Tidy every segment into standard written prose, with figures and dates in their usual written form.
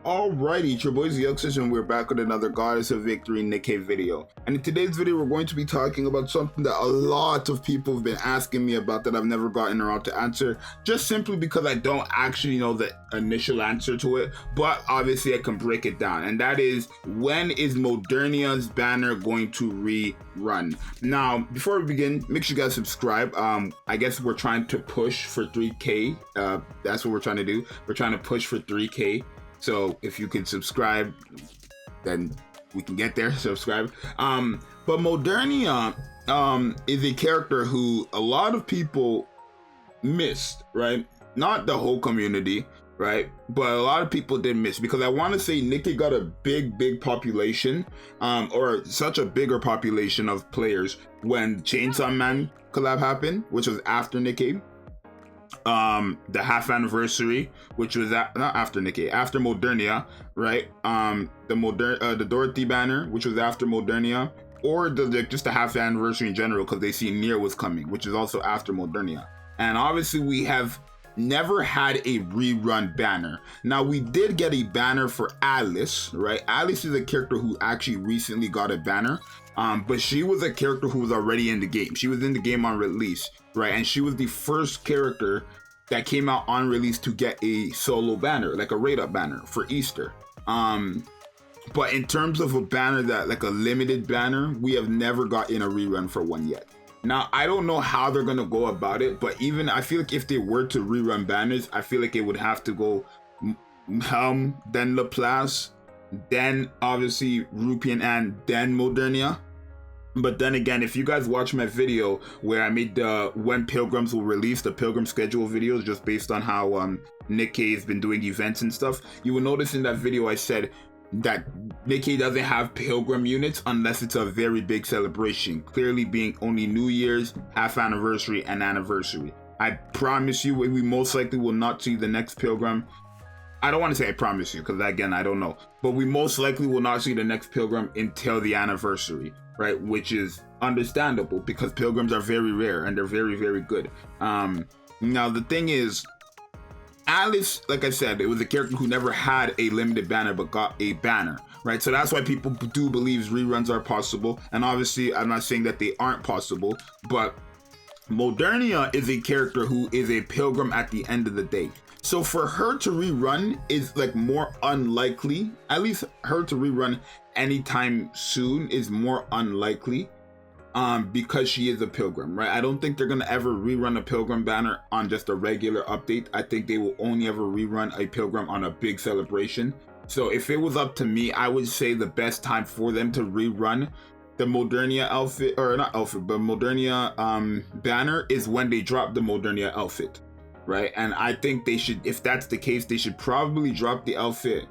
Alrighty, it's your boy Zxous, and we're back with another Goddess of Victory Nikke video. And in today's video, we're going to be talking about something that a lot of people have been asking me about that I've never gotten around to answer, just simply because I don't actually know the initial answer to it, but obviously I can break it down. And that is, when is Modernia's banner going to rerun? Now, before we begin, make sure you guys subscribe. I guess we're trying to push for 3K. That's what we're trying to do. We're trying to push for 3K. So if you can subscribe, then we can get there. Subscribe. But Modernia is a character who a lot of people missed, right? Not the whole community, right? But a lot of people did miss, because I want to say Nikke got a big population, or such a bigger population of players when Chainsaw Man collab happened, which was after Nikke. The half anniversary, which was not after Nikke, after Modernia, right? The Dorothy banner, which was after Modernia, or just the half anniversary in general, because they see Nier was coming, which is also after Modernia. And obviously we have never had a rerun banner. Now, we did get a banner for Alice, right? Alice is a character who actually recently got a banner, but she was a character who was already in the game. She was in the game on release, right? And she was the first character that came out on release to get a solo banner, like a raid-up banner for Easter. But in terms of a banner that, like a limited banner, we have never gotten a rerun for one yet. Now, I don't know how they're gonna go about it, but even I feel like if they were to rerun banners, I feel like it would have to go Helm, then Laplace, then obviously Rupian, and then Modernia. But then again, if you guys watch my video where I made the when pilgrims will release the pilgrim schedule videos, just based on how Nikke has been doing events and stuff, you will notice in that video I said that Nikke doesn't have pilgrim units unless it's a very big celebration, clearly being only New Year's, half anniversary, and anniversary. I promise you, we most likely will not see the next pilgrim. I don't want to say I promise you, because again, I don't know, but we most likely will not see the next pilgrim until the anniversary, right? Which is understandable, because pilgrims are very rare and they're very good. Now the thing is, Alice, like I said, it was a character who never had a limited banner but got a banner, right? So that's why people do believe reruns are possible. And obviously, I'm not saying that they aren't possible, but Modernia is a character who is a pilgrim at the end of the day. So for her to rerun is like more unlikely. At least her to rerun anytime soon is more unlikely, because she is a pilgrim, right? I don't think they're gonna ever rerun a pilgrim banner on just a regular update. I think they will only ever rerun a pilgrim on a big celebration. So if it was up to me, I would say the best time for them to rerun the Modernia outfit, or not outfit, but Modernia banner, is when they drop the Modernia outfit, right? And I think they should, if that's the case, they should probably drop the outfit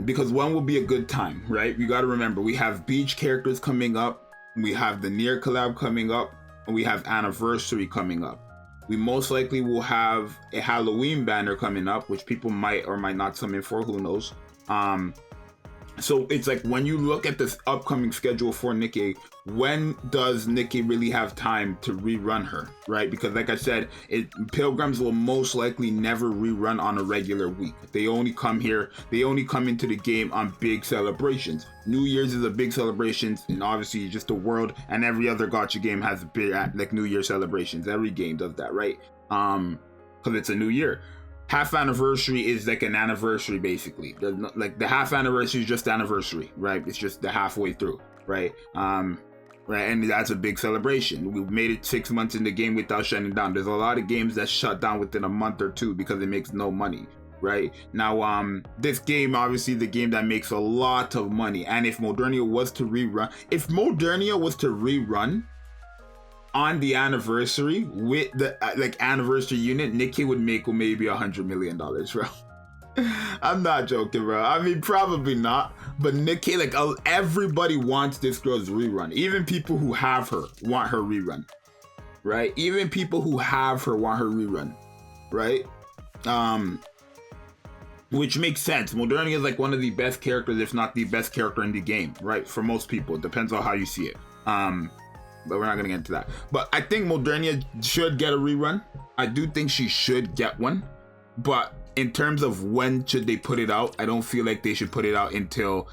because when will be a good time, right? You got to remember, we have beach characters coming up, we have the Nier collab coming up, and we have anniversary coming up. We most likely will have a Halloween banner coming up, which people might or might not summon for, who knows. So it's like, when you look at this upcoming schedule for Nikke, when does Nikke really have time to rerun her, right? Because like I said, pilgrims will most likely never rerun on a regular week. They only come into the game on big celebrations. New Year's is a big celebration, and obviously just the world and every other gacha game has big like New Year celebrations. Every game does that, right? Because it's a new year. Half anniversary is like an anniversary, basically. Like the half anniversary is just anniversary, right? It's just the halfway through, right? Right, and that's a big celebration. We've made it 6 months in the game without shutting down. There's a lot of games that shut down within a month or two because it makes no money, right? Now, this game, obviously the game that makes a lot of money. And if Modernia was to rerun on the anniversary with the anniversary unit, Nikke would make maybe $100 million, bro. I'm not joking, bro. I mean, probably not, but Nikke, everybody wants this girl's rerun. Even people who have her want her rerun, right? Even people who have her want her rerun, right? Which makes sense. Modernia is like one of the best characters, if not the best character in the game, right? For most people, it depends on how you see it. But we're not gonna get into that. But I think Modernia should get a rerun. I do think she should get one, but in terms of when should they put it out, I don't feel like they should put it out until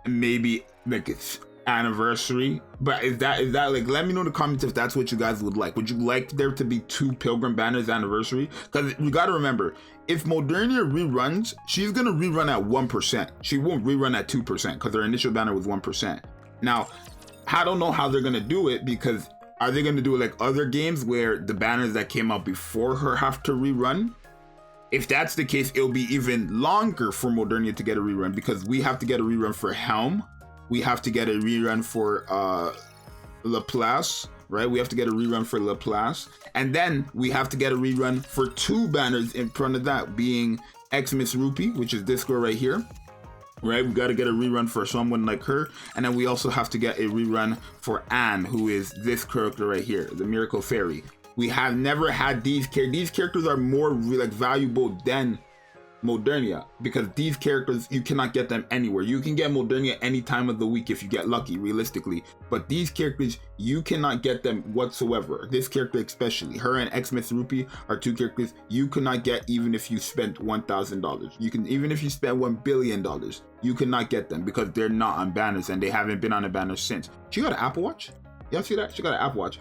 maybe like it's anniversary. But is that like, let me know in the comments if that's what you guys would like. Would you like there to be 2 Pilgrim Banners anniversary? Because you got to remember, if Modernia reruns, she's gonna rerun at 1%. She won't rerun at 2% because her initial banner was 1%. Now I don't know how they're gonna do it, because are they gonna do it like other games where the banners that came out before her have to rerun? If that's the case, it'll be even longer for Modernia to get a rerun, because we have to get a rerun for Helm, we have to get a rerun for Laplace, right? We have to get a rerun for Laplace, and then we have to get a rerun for 2 banners in front of that, being Xmas Rupee, which is this girl right here, right? We got to get a rerun for someone like her, and then we also have to get a rerun for Anne, who is this character right here, the Miracle Fairy. We have never had these characters. These characters are more like valuable than Modernia, because these characters, you cannot get them anywhere. You can get Modernia any time of the week if you get lucky, realistically, but these characters, you cannot get them whatsoever. This character especially, her and Xmas Rupee are 2 characters you cannot get even if you spent $1,000. You can, even if you spent $1 billion, you cannot get them because they're not on banners, and they haven't been on a banner since. She got an Apple Watch. Y'all see that? She got an Apple Watch.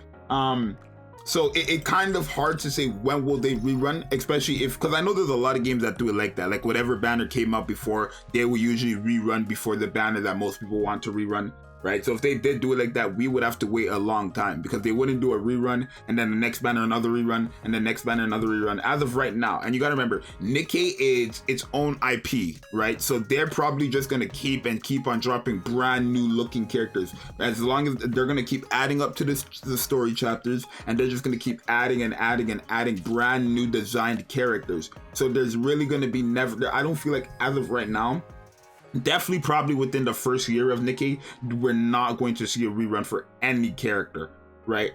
So it kind of hard to say when will they rerun, especially if, because I know there's a lot of games that do it like that. Like whatever banner came out before, they will usually rerun before the banner that most people want to rerun, right? So if they did do it like that, we would have to wait a long time, because they wouldn't do a rerun and then the next banner another rerun and the next banner another rerun as of right now. And you got to remember, Nikke is its own IP, right? So they're probably just going to keep on dropping brand new looking characters, as long as they're going to keep adding up to the story chapters, and they're just going to keep adding and adding brand new designed characters. So there's really going to be never, I don't feel like as of right now, definitely probably within the first year of Nikke, we're not going to see a rerun for any character, right?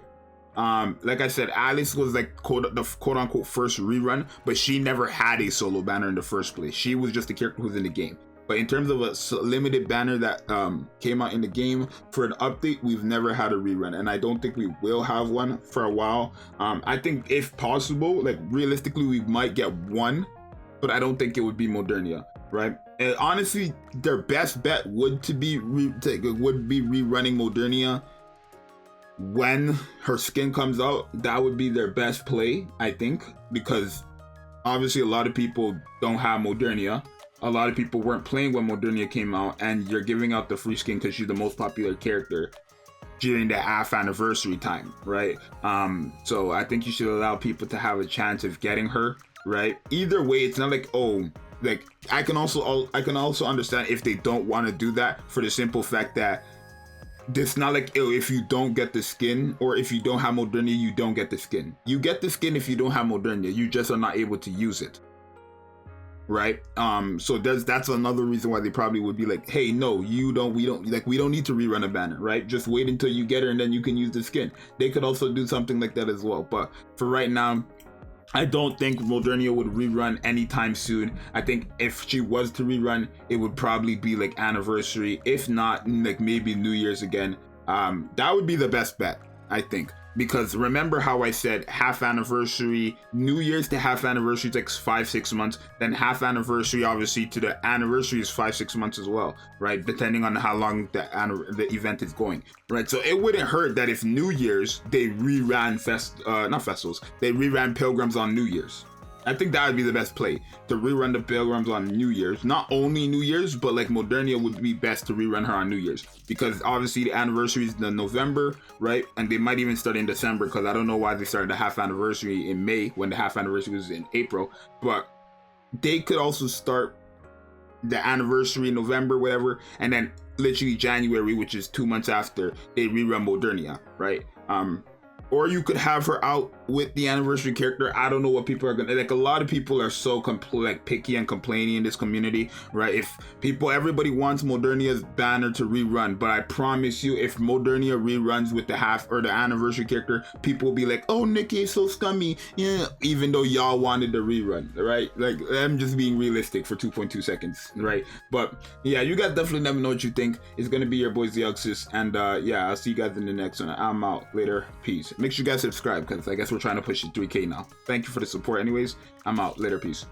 Like I said, Alice was like the quote unquote first rerun, but she never had a solo banner in the first place. She was just a character who's in the game. But in terms of a limited banner that came out in the game for an update, we've never had a rerun, and I don't think we will have one for a while. I think if possible, like realistically, we might get one, but I don't think it would be Modernia, right? And honestly, their best bet would be rerunning Modernia when her skin comes out. That would be their best play, I think, because obviously a lot of people don't have Modernia. A lot of people weren't playing when Modernia came out, and you're giving out the free skin because she's the most popular character during the half anniversary time, right? So I think you should allow people to have a chance of getting her, right? Either way, it's not like, oh, like I can also understand if they don't want to do that, for the simple fact that it's not like, oh, if you don't get the skin, or if you don't have Modernia, you don't get the skin. You get the skin if you don't have Modernia, you just are not able to use it, right? So that's another reason why they probably would be like, hey, no, we don't need to rerun a banner, right? Just wait until you get her and then you can use the skin. They could also do something like that as well, but for right now, I don't think Modernia would rerun anytime soon. I think if she was to rerun, it would probably be like anniversary, if not like maybe New Year's again. That would be the best bet, I think, because remember how I said half anniversary, New Year's to half anniversary takes 5-6 months, then half anniversary obviously to the anniversary is 5-6 months as well, right? Depending on how long the event is going, right? So it wouldn't hurt that if New Year's they reran they reran Pilgrims on New Year's. I think that would be the best play, to rerun the Pilgrims on New Year's. Not only New Year's, but like Modernia would be best to rerun her on New Year's, because obviously the anniversary is in November, right? And they might even start in December, because I don't know why they started the half anniversary in May when the half anniversary was in April. But they could also start the anniversary in November, whatever, and then literally January, which is 2 months after, they rerun Modernia, right? Or you could have her out with the anniversary character. I don't know what people are gonna like. A lot of people are so picky and complaining in this community, right? Everybody wants Modernia's banner to rerun, but I promise you, if Modernia reruns with the half or the anniversary character, people will be like, oh, Nikke is so scummy, yeah, even though y'all wanted the rerun, right? Like, I'm just being realistic for 2.2 seconds, right? But yeah, you guys definitely let me know what you think. It's gonna be your boy Zxous, and yeah, I'll see you guys in the next one. I'm out. Later. Peace. Make sure you guys subscribe, because I guess we're trying to push it 3K now. Thank you for the support anyways. I'm out. Later. Peace.